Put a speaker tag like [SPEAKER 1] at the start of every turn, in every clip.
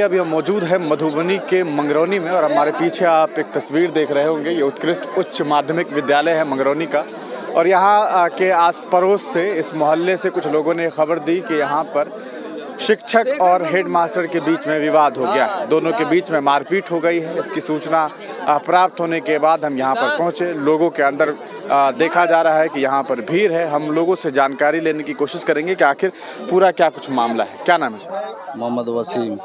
[SPEAKER 1] अभी हम मौजूद है मधुबनी के मंगरौनी में और हमारे पीछे आप एक तस्वीर देख रहे होंगे। ये उत्कृष्ट उच्च माध्यमिक विद्यालय है मंगरौनी का और यहाँ के आस पड़ोस से इस मोहल्ले से कुछ लोगों ने खबर दी कि यहाँ पर शिक्षक और हेडमास्टर के बीच में विवाद हो गया, दोनों के बीच में मारपीट हो गई है। इसकी सूचना प्राप्त होने के बाद हम यहाँ पर पहुँचे। लोगों के अंदर देखा जा रहा है कि यहाँ पर भीड़ है। हम लोगों से जानकारी लेने की कोशिश करेंगे कि आखिर पूरा क्या कुछ मामला है। क्या नाम है सर?
[SPEAKER 2] मोहम्मद वसीम।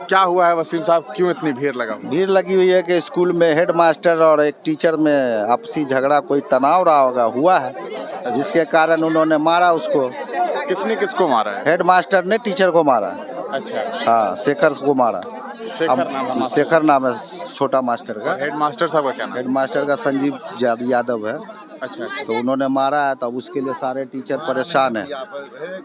[SPEAKER 1] क्या हुआ है वसीम साहब, क्यों इतनी भीड़
[SPEAKER 2] भीड़ लगी हुई है कि स्कूल में हेडमास्टर और एक टीचर में आपसी झगड़ा, कोई तनाव रहा हुआ है, जिसके कारण उन्होंने मारा उसको।
[SPEAKER 1] किसने किसको मारा है?
[SPEAKER 2] हेडमास्टर ने टीचर को मारा।
[SPEAKER 1] अच्छा।
[SPEAKER 2] हाँ, शेखर को मारा। शेखर नाम है छोटा मास्टर का।
[SPEAKER 1] हेडमास्टर साहब का क्या नाम?
[SPEAKER 2] हेडमास्टर का संजीव यादव है।
[SPEAKER 1] अच्छा।
[SPEAKER 2] तो उन्होंने मारा है, तो उसके लिए सारे टीचर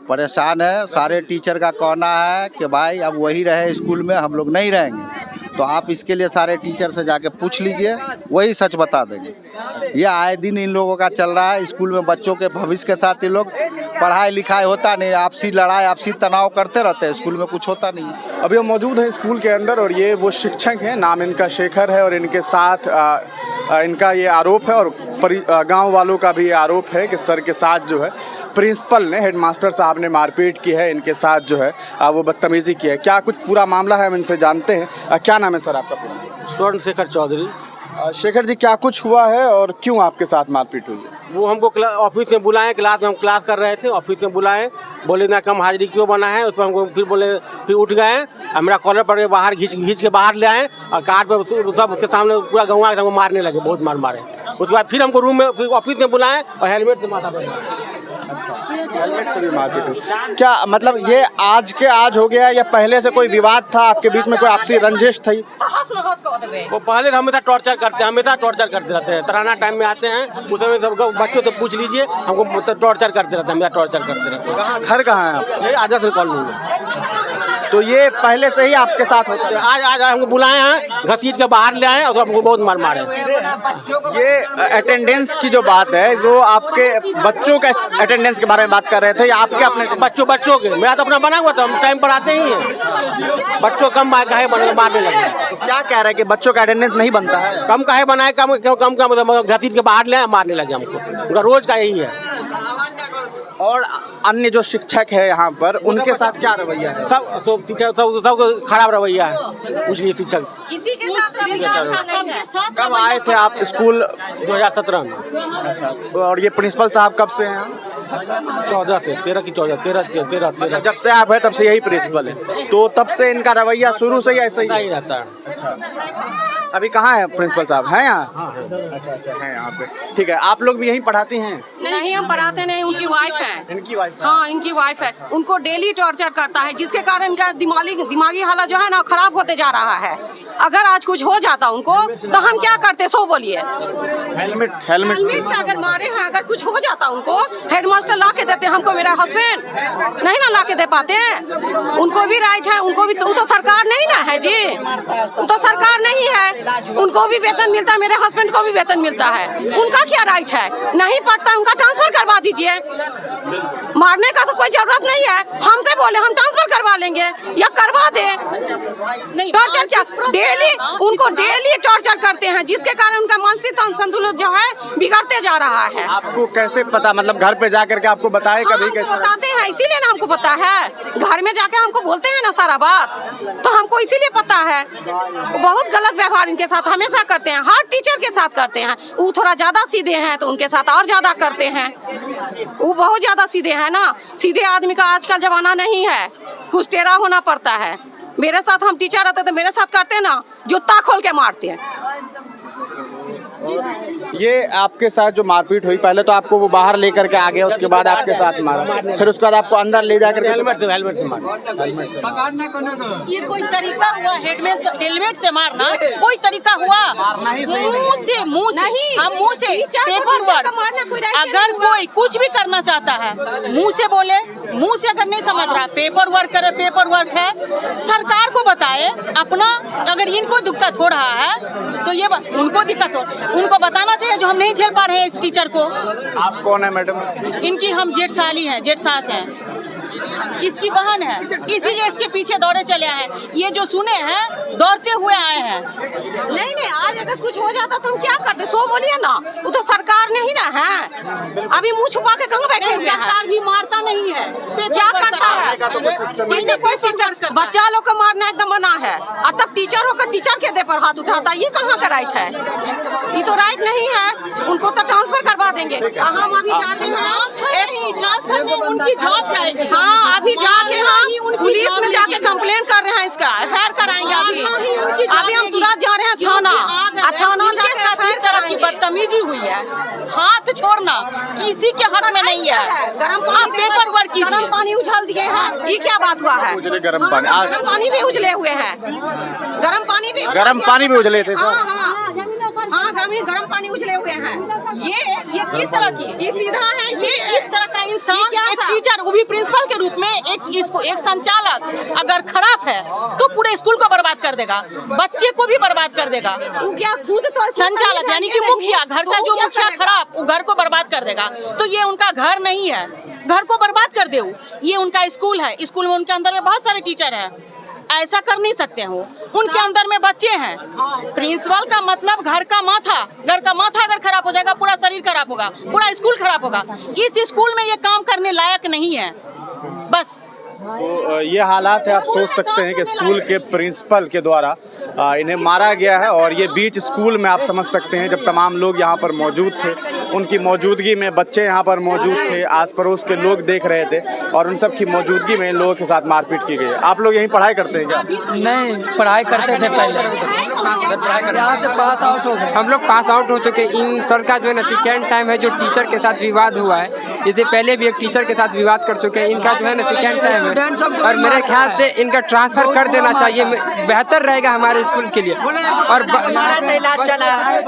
[SPEAKER 2] परेशान है। सारे टीचर का कहना है कि भाई अब वही रहे स्कूल में, हम लोग नहीं रहेंगे। तो आप इसके लिए सारे टीचर से जाके पूछ लीजिए, वही सच बता देंगे। ये आए दिन इन लोगों का चल रहा है। स्कूल में बच्चों के भविष्य के साथ ये लोग, पढ़ाई लिखाई होता नहीं, आपसी लड़ाई, आपसी तनाव करते रहते हैं। स्कूल में कुछ होता नहीं।
[SPEAKER 1] अभी हम मौजूद हैं स्कूल के अंदर और ये वो शिक्षक हैं, नाम इनका शेखर है और इनके साथ इनका ये आरोप है और गांव वालों का भी ये आरोप है कि सर के साथ जो है प्रिंसिपल ने, हेडमास्टर साहब ने मारपीट की है, इनके साथ जो है वो बदतमीजी की है। क्या कुछ पूरा मामला है, हम इनसे जानते हैं। क्या नाम है सर आपका?
[SPEAKER 3] स्वर्ण शेखर चौधरी।
[SPEAKER 1] शेखर जी, क्या कुछ हुआ है और क्यों आपके साथ मारपीट हुई है?
[SPEAKER 3] वो हमको ऑफिस में बुलाए, क्लास में हम क्लास कर रहे थे, ऑफिस में बुलाए, बोले ना कम हाजिरी क्यों बना है। उस पर हमको फिर बोले, फिर उठ गए, मेरा कॉलर पर बाहर घींच के बाहर ले आए और कार पर सब उसके सामने पूरा गाँव हमको मारने लगे, बहुत मारे। उसके बाद फिर हमको रूम में, फिर ऑफिस में बुलाए और हेलमेट से माथा पर।
[SPEAKER 1] अच्छा, हेलमेट से भी मारपीट हुई। क्या मतलब ये आज के आज हो गया या पहले से कोई विवाद था आपके बीच में, कोई आपसी रंजिश थी?
[SPEAKER 3] वो पहले हमेशा टॉर्चर करते रहते हैं। तराना टाइम में आते हैं, उस समय सबको बच्चों से पूछ लीजिए, हमको टॉर्चर करते रहते हैं, टॉर्चर करते रहते हैं।
[SPEAKER 1] कहाँ घर कहाँ है आप?
[SPEAKER 3] ये आदर्श कॉलोनी में।
[SPEAKER 1] तो ये पहले से ही आपके साथ होता है?
[SPEAKER 3] आज हमको बुलाए हैं, घसीट के बाहर ले आए और हमको बहुत मारे।
[SPEAKER 1] ये अटेंडेंस की जो बात है, जो आपके बच्चों का अटेंडेंस के बारे में बात कर रहे थे या आपके अपने
[SPEAKER 3] बच्चों के? मेरा तो अपना बना हुआ था, हम टाइम पर आते ही हैं। बच्चों कम मारने लगे।
[SPEAKER 1] तो क्या कह रहे हैं कि बच्चों का अटेंडेंस नहीं बनता है?
[SPEAKER 3] कम काहे बनाए, कम घसीट के बाहर ले आए, मारने लगे हमको। उनका रोज का यही है।
[SPEAKER 1] और अन्य जो शिक्षक है यहाँ पर, उनके साथ क्या रवैया है?
[SPEAKER 3] सब खराब रवैया है। पूछ लीजिए शिक्षक,
[SPEAKER 4] किसी के साथ रवैया अच्छा नहीं है।
[SPEAKER 1] कब आए थे आप स्कूल?
[SPEAKER 3] 2017 में।
[SPEAKER 1] अच्छा। और ये प्रिंसिपल साहब कब से हैं?
[SPEAKER 3] 14 से 13 की 13।
[SPEAKER 1] जब से आप है तब से यही प्रिंसिपल है? तो तब से इनका रवैया शुरू से ही ऐसा ही
[SPEAKER 3] नहीं रहता है।
[SPEAKER 1] अच्छा। अभी कहाँ है प्रिंसिपल साहब? हैं यहाँ?
[SPEAKER 3] हाँ।
[SPEAKER 1] अच्छा है यहाँ पे। ठीक है, आप लोग भी यहीं पढ़ाती हैं?
[SPEAKER 4] नहीं, हम पढ़ाते नहीं, उनकी वाइफ है।
[SPEAKER 1] इनकी वाइफ?
[SPEAKER 4] हाँ, इनकी वाइफ है। उनको डेली टॉर्चर करता है, जिसके कारण इनका दिमागी हालत जो है ना खराब होते जा रहा है। अगर आज कुछ हो जाता उनको तो हम क्या करते, सो बोलिए। हेलमेट से अगर मारे हैं, अगर कुछ हो जाता उनको, हेडमास्टर ला के देते हमको। मेरा हस्बैंड नहीं ना ला के दे पाते हैं। उनको भी राइट है, उनको भी। वो तो सरकार नहीं ना है जी, वो तो सरकार नहीं है। उनको भी वेतन मिलता है, मेरे हस्बैंड को भी वेतन मिलता है। उनका क्या राइट है? नहीं पड़ता, उनका ट्रांसफर करवा दीजिए। मारने का तो कोई जरूरत नहीं है। हमसे बोले हम ट्रांसफर करवा लेंगे या करवा दे। टॉर्चर क्या, डेली उनको डेली टॉर्चर करते हैं, जिसके कारण उनका मानसिक संतुलन जो है बिगड़ते जा रहा है।
[SPEAKER 1] आपको कैसे पता, मतलब घर पे जाकर के आपको बताए कभी? कैसे
[SPEAKER 4] बताते हैं, इसीलिए ना हमको पता है। घर में जाके हमको बोलते हैं ना सारा बात, तो हमको इसीलिए पता है। बहुत गलत व्यवहार इनके साथ हमेशा करते हैं, हर टीचर के साथ करते हैं। वो थोड़ा ज्यादा सीधे हैं तो उनके साथ और ज्यादा करते हैं। वो बहुत ज्यादा सीधे हैं ना। सीधे आदमी का आजकल जमाना नहीं है, कुछ टेढ़ा होना पड़ता है। मेरे साथ हम टीचर रहते तो मेरे साथ करते ना, जूता खोल के मारते हैं।
[SPEAKER 1] ये आपके साथ जो मारपीट हुई, पहले तो आपको वो बाहर लेकर के आ गया, उसके बाद आपके साथ मारा, फिर उसके बाद आपको अंदर ले जाकर
[SPEAKER 3] हेलमेट से मारा।
[SPEAKER 5] ये कोई तरीका हुआ? हेलमेट से मारना कोई तरीका हुआ? मुंह से हम मुंह से पेपर वर्क, अगर कोई कुछ भी करना चाहता है मुंह से बोले, मुंह से अगर नहीं समझ रहा पेपर वर्क करे, पेपर वर्क है। सरकार को बताए अपना, अगर इनको दिक्कत हो रहा है तो ये उनको दिक्कत हो, उनको बताना चाहिए जो हम नहीं झेल पा रहे हैं इस टीचर को।
[SPEAKER 1] आप कौन है मैडम?
[SPEAKER 5] इनकी हम जेठ साली हैं, जेठ सास हैं। इसकी बहन है, इसीलिए इसके पीछे दौड़े चले आए हैं। ये जो सुने हैं दौड़ते हुए आए हैं।
[SPEAKER 4] नहीं नहीं, आज अगर कुछ हो जाता तो हम क्या करते, सो बोलिए ना। वो तो सरकार नहीं ना है, अभी मुंह छुपा के कहाँ बैठे हुए हैं।
[SPEAKER 5] सरकार भी मारता नहीं है,
[SPEAKER 4] क्या करता है? जैसे कोई सिस्टम, बच्चा लोग को मारना एकदम मना है, और तब टीचर होकर टीचर के दे पर हाथ उठाता, ये कहाँ का राइट है? ये तो राइट नहीं है। उनको तो ट्रांसफर करवा देंगे। हम अभी जाते हैं,
[SPEAKER 5] ट्रांसफर में उनकी जॉब जाएगी।
[SPEAKER 4] हाँ अभी जाके हम पुलिस में जाके कंप्लेन कर रहे हैं, इसका FIR कराएंगे। अभी हम तुरंत जा रहे हैं थाना, थाना जाके
[SPEAKER 5] इस तरह की बदतमीजी हुई है। हाथ छोड़ना किसी के हक में नहीं है।
[SPEAKER 4] गरम
[SPEAKER 5] पेपर वर्क कीजिए।
[SPEAKER 4] गरम पानी उछाल दिए हैं, ये क्या बात हुआ है?
[SPEAKER 1] गरम
[SPEAKER 4] पानी भी उछले हुए हैं, गरम पानी भी
[SPEAKER 1] उछले थे सर।
[SPEAKER 4] हाँ गरम पानी उछले हुए हैं।
[SPEAKER 5] ये किस तरह की?
[SPEAKER 4] ये सीधा है,
[SPEAKER 5] ये इस तरह का इंसान, एक टीचर, वो भी प्रिंसिपल के रूप में, एक संचालक अगर खराब है तो पूरे स्कूल को बर्बाद कर देगा, बच्चे को भी बर्बाद कर देगा।
[SPEAKER 4] वो क्या खुद तो
[SPEAKER 5] संचालक यानी कि मुखिया, घर का जो मुखिया खराब, वो घर को बर्बाद कर देगा। तो ये उनका घर नहीं है, घर को बर्बाद कर दे। ये उनका स्कूल है, स्कूल में उनके अंदर में बहुत सारे टीचर हैं, ऐसा कर नहीं सकते हो। उनके अंदर में बच्चे हैं। प्रिंसिपल का मतलब घर का माथा अगर खराब हो जाएगा, पूरा शरीर खराब होगा, पूरा स्कूल खराब होगा। इस स्कूल में ये काम करने लायक नहीं है। बस
[SPEAKER 1] तो ये हालात है, आप सोच सकते हैं कि स्कूल के प्रिंसिपल के द्वारा इन्हें मारा गया है। और ये बीच स्कूल में आप समझ सकते हैं, जब तमाम लोग यहाँ पर मौजूद थे, उनकी मौजूदगी में बच्चे यहाँ पर मौजूद थे, आस पड़ोस के लोग देख रहे थे, और उन सब की मौजूदगी में इन लोगों के साथ मारपीट की गई। आप लोग यहीं पढ़ाई करते हैं क्या?
[SPEAKER 6] नहीं, पढ़ाई करते थे पहले, यहाँ से पास आउट हो गए। हम लोग पास आउट हो चुके। इन सर का जो है ना सेकेंड टाइम है जो टीचर के साथ विवाद हुआ है। इससे पहले भी एक टीचर के साथ विवाद कर चुके हैं। इनका जो है ना सेकेंड टाइम है, और मेरे ख्याल से इनका ट्रांसफर कर देना चाहिए, बेहतर रहेगा हमारे स्कूल के लिए। और
[SPEAKER 7] इलाज चला है,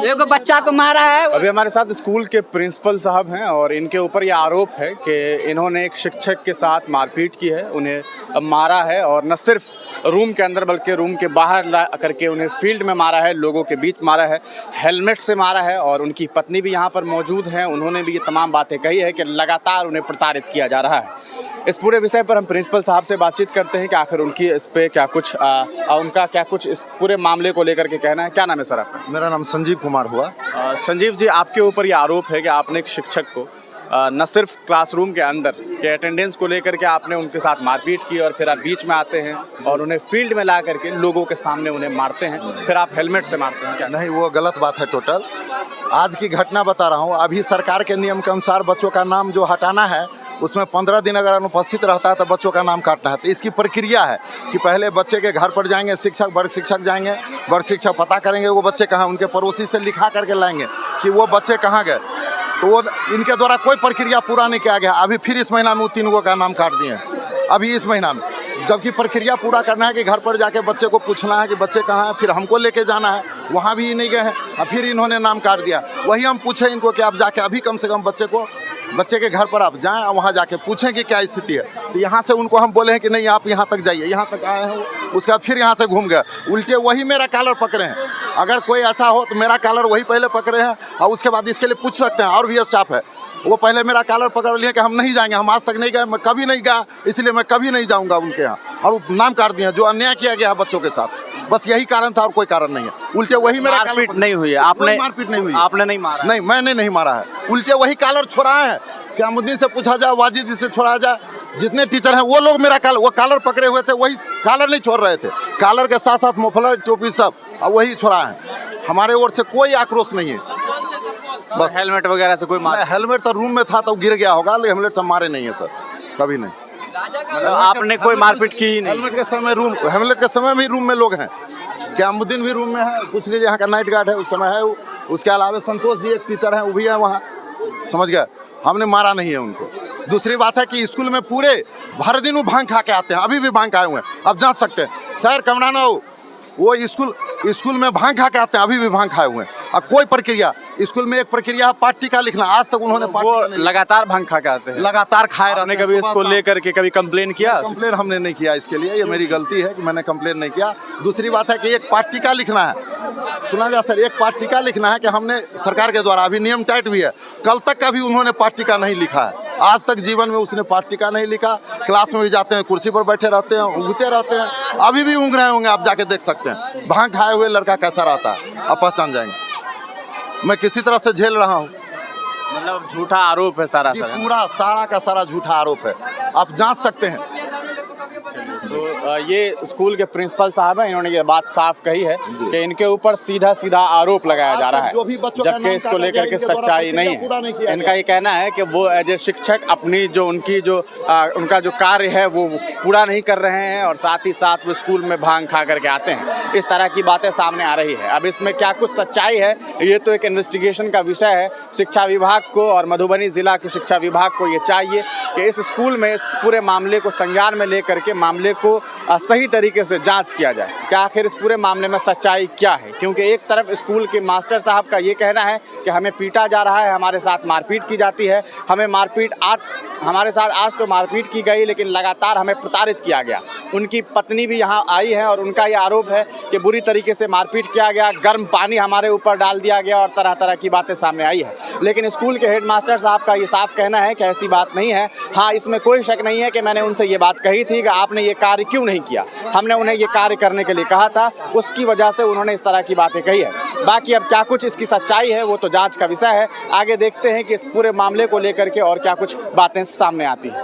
[SPEAKER 7] एक बच्चा को मारा है।
[SPEAKER 1] अभी हमारे साथ स्कूल के प्रिंसिपल साहब हैं, और इनके ऊपर ये आरोप है कि इन्होंने एक शिक्षक के साथ मारपीट की है, उन्हें मारा है, और न सिर्फ रूम के अंदर बल्कि रूम के बाहर ला करके उन्हें फील्ड में मारा है, लोगों के बीच मारा है, हेलमेट से मारा है। और उनकी पत्नी भी यहाँ पर मौजूद हैं, उन्होंने भी ये तमाम बातें कही है कि लगातार उन्हें प्रताड़ित किया जा रहा है। इस पूरे विषय पर हम प्रिंसिपल साहब से बातचीत करते हैं कि आखिर उनकी इस पे क्या कुछ उनका क्या कुछ इस पूरे मामले को लेकर के कहना है। क्या नाम है सर आपका?
[SPEAKER 8] मेरा नाम संजीव कुमार हुआ।
[SPEAKER 1] संजीव जी, आपके ऊपर ये आरोप है कि आपने एक शिक्षक को न सिर्फ क्लासरूम के अंदर के अटेंडेंस को लेकर के आपने उनके साथ मारपीट की, और फिर आप बीच में आते हैं और उन्हें फील्ड में ला करके लोगों के सामने उन्हें मारते हैं, फिर आप हेलमेट से मारते हैं। क्या
[SPEAKER 8] नहीं, वो गलत बात है टोटल। आज की घटना बता रहा हूँ। अभी सरकार के नियम के अनुसार बच्चों का नाम जो हटाना है, उसमें 15 दिन अगर अनुपस्थित रहता है तो बच्चों का नाम काटना है। तो इसकी प्रक्रिया है कि पहले बच्चे के घर पर जाएंगे शिक्षक, बड़े शिक्षक जाएंगे, बड़े शिक्षक पता करेंगे वो बच्चे कहाँ, उनके पड़ोसी से लिखा करके लाएंगे कि वो बच्चे कहाँ गए। तो वो इनके द्वारा कोई प्रक्रिया पूरा नहीं किया गया। अभी फिर इस महीना में वो 3 का नाम काट दिए, अभी इस महीना में, जबकि प्रक्रिया पूरा करना है कि घर पर जाके बच्चे को पूछना है कि बच्चे कहाँ हैं, फिर हमको लेके जाना है, वहाँ भी नहीं गए हैं, और फिर इन्होंने नाम काट दिया। वही हम पूछे इनको कि आप जाके अभी कम से कम बच्चे के घर पर आप जाएं और वहाँ जाके पूछें कि क्या स्थिति है। तो यहाँ से उनको हम बोले हैं कि नहीं आप यहाँ तक जाइए, यहाँ तक आए हैं, उसके बाद फिर यहाँ से घूम गए, उल्टे वही मेरा कॉलर पकड़े हैं। अगर कोई ऐसा हो तो मेरा कॉलर वही पहले पकड़े हैं, और उसके बाद इसके लिए पूछ सकते हैं। और भी स्टाफ है, वो पहले मेरा कॉलर पकड़ लिए कि हम नहीं जाएंगे, हम आज तक नहीं गए, मैं कभी नहीं गया, इसलिए मैं कभी नहीं जाऊँगा उनके यहाँ, और नाम काट दिए जो अन्याय किया गया है बच्चों के साथ। बस यही कारण था और कोई कारण नहीं है। उल्टे वही मेरा
[SPEAKER 1] मारपीट नहीं हुई है, आपने
[SPEAKER 8] मारपीट नहीं हुई,
[SPEAKER 1] आपने नहीं मारा?
[SPEAKER 8] नहीं, मैंने नहीं मारा है। उल्टे वही कॉलर छोड़ाए हैं। क्या मुद्दे से पूछा जाए, वाजिद से छोड़ा जाए, जितने टीचर हैं वो लोग मेरा वो कॉलर पकड़े हुए थे, वही कॉलर नहीं छोड़ रहे थे, कॉलर के साथ साथ मफलर टोपी सब, और वही छोड़ा है। हमारे ओर से कोई आक्रोश नहीं है। बस
[SPEAKER 1] हेलमेट वगैरह से कोई
[SPEAKER 8] हेलमेट तो रूम में था तो गिर गया होगा, लेकिन हेलमेट से मारे नहीं है सर, कभी नहीं।
[SPEAKER 1] आपने कोई मारपीट की ही नहीं?
[SPEAKER 8] हेलमेट के समय भी रूम में लोग हैं। क्यामुद्दीन भी रूम में है, पूछ लीजिए, यहाँ का नाइट गार्ड है, उस समय है। उसके अलावा संतोष जी एक टीचर हैं, वो भी है वहाँ, समझ गए। हमने मारा नहीं है उनको। दूसरी बात है कि स्कूल में पूरे भर दिन वो भांग खा के आते हैं, अभी भी भांग खाए हुए हैं, आप जांच सकते हैं। सर कमराना हो, वो स्कूल में भांग खा के आते हैं, अभी भी भांग खाए हुए हैं। और कोई प्रक्रिया स्कूल में, एक प्रक्रिया है पाठ टीका लिखना, आज तक उन्होंने
[SPEAKER 1] वो लगातार भांग खा के आते हैं,
[SPEAKER 8] लगातार खाए रहते हैं।
[SPEAKER 1] कभी इसको लेकर के कभी कंप्लेन किया?
[SPEAKER 8] कंप्लेन हमने नहीं किया इसके लिए, ये मेरी गलती है कि मैंने कंप्लेन नहीं किया। दूसरी बात है कि एक पाठ टीका लिखना है, सुना जा सर, एक पाठ टीका लिखना है कि हमने सरकार के द्वारा, अभी नियम टाइट भी है, कल तक का भी उन्होंने पाठ टीका नहीं लिखा है। आज तक जीवन में उसने पाठ्यिका नहीं लिखा। क्लास में भी जाते हैं, कुर्सी पर बैठे रहते हैं, ऊँगते रहते हैं, अभी भी ऊँग रहे होंगे, आप जाके देख सकते हैं। भांग खाए हुए लड़का कैसा रहता है आप पहचान जाएंगे। मैं किसी तरह से झेल रहा हूँ।
[SPEAKER 1] मतलब झूठा आरोप है सारा
[SPEAKER 8] जी,
[SPEAKER 1] सारा।
[SPEAKER 8] पूरा सारा का सारा झूठा आरोप है, आप जांच सकते हैं।
[SPEAKER 1] तो ये स्कूल के प्रिंसिपल साहब हैं, इन्होंने ये बात साफ कही है कि इनके ऊपर सीधा सीधा आरोप लगाया जा रहा
[SPEAKER 8] जो भी
[SPEAKER 1] है,
[SPEAKER 8] बच्चों का
[SPEAKER 1] जबकि
[SPEAKER 8] नाम
[SPEAKER 1] इसको
[SPEAKER 8] काटा
[SPEAKER 1] लेकर
[SPEAKER 8] गया,
[SPEAKER 1] के
[SPEAKER 8] इनके द्वारा
[SPEAKER 1] सच्चाई नहीं
[SPEAKER 8] प्रक्रिया पूरा नहीं
[SPEAKER 1] है।
[SPEAKER 8] किया
[SPEAKER 1] इनका
[SPEAKER 8] गया।
[SPEAKER 1] ये कहना है कि वो एज ए शिक्षक अपनी जो उनकी जो उनका जो कार्य है वो पूरा नहीं कर रहे हैं और साथ ही साथ वो स्कूल में भांग खा करके आते हैं। इस तरह की बातें सामने आ रही है। अब इसमें क्या कुछ सच्चाई है, ये तो एक इन्वेस्टिगेशन का विषय है। शिक्षा विभाग को और मधुबनी जिला के शिक्षा विभाग को ये चाहिए कि इस स्कूल में इस पूरे मामले को संज्ञान में लेकर के मामले को सही तरीके से जांच किया जाए कि आखिर इस पूरे मामले में सच्चाई क्या है। क्योंकि एक तरफ स्कूल के मास्टर साहब का ये कहना है कि हमें पीटा जा रहा है, हमारे साथ मारपीट की जाती है, हमारे साथ आज तो मारपीट की गई लेकिन लगातार हमें प्रताड़ित किया गया। उनकी पत्नी भी यहाँ आई है और उनका ये आरोप है कि बुरी तरीके से मारपीट किया गया, गर्म पानी हमारे ऊपर डाल दिया गया और तरह तरह की बातें सामने आई है। लेकिन स्कूल के हेडमास्टर साहब का ये साफ कहना है कि ऐसी बात नहीं है। हाँ, इसमें कोई शक नहीं है कि मैंने उनसे ये बात कही थी कि आपने ये कार्य क्यों नहीं किया, हमने उन्हें ये कार्य करने के लिए कहा था, उसकी वजह से उन्होंने इस तरह की बातें कही है। बाकी अब क्या कुछ इसकी सच्चाई है वो तो जांच का विषय है। आगे देखते हैं कि इस पूरे मामले को लेकर के और क्या कुछ बातें सामने आती हैं।